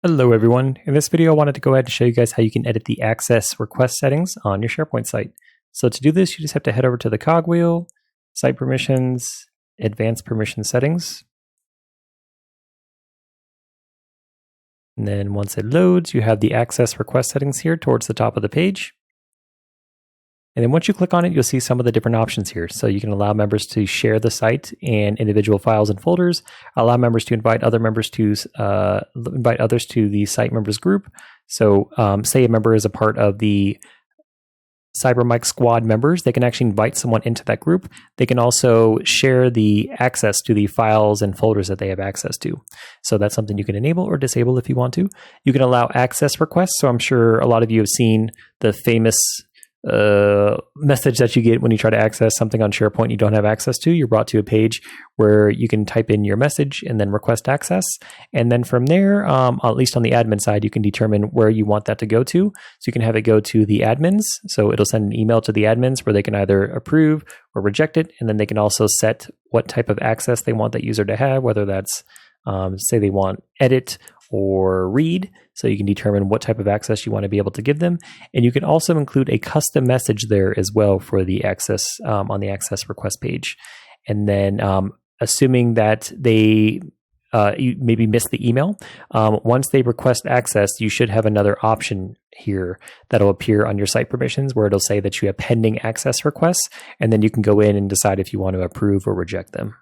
Hello everyone. In this video, I wanted to go ahead and show you guys how you can edit the access request settings on your SharePoint site. So to do this, you just have to head over to the cogwheel, site permissions, advanced permission settings. And then once it loads, you have the access request settings here towards the top of the page. And then once you click on it, you'll see some of the different options here. So you can allow members to share the site and individual files and folders, allow members to invite other members to invite others to the site members group. So say a member is a part of the CyberMike squad members, they can actually invite someone into that group. They can also share the access to the files and folders that they have access to. So that's something you can enable or disable if you want to. You can allow access requests. So I'm sure a lot of you have seen the famous message that you get when you try to access something on SharePoint you don't have access to. You're brought to a page where you can type in your message and then request access. And then from there, at least on the admin side, you can determine where you want that to go to. So you can have it go to the admins. So it'll send an email to the admins where they can either approve or reject it. And then they can also set what type of access they want that user to have, whether that's say they want edit or read, so you can determine what type of access you want to be able to give them. And you can also include a custom message there as well for the access on the access request page. And then assuming that they you maybe missed the email, once they request access, you should have another option here that'll appear on your site permissions where it'll say that you have pending access requests, and then you can go in and decide if you want to approve or reject them.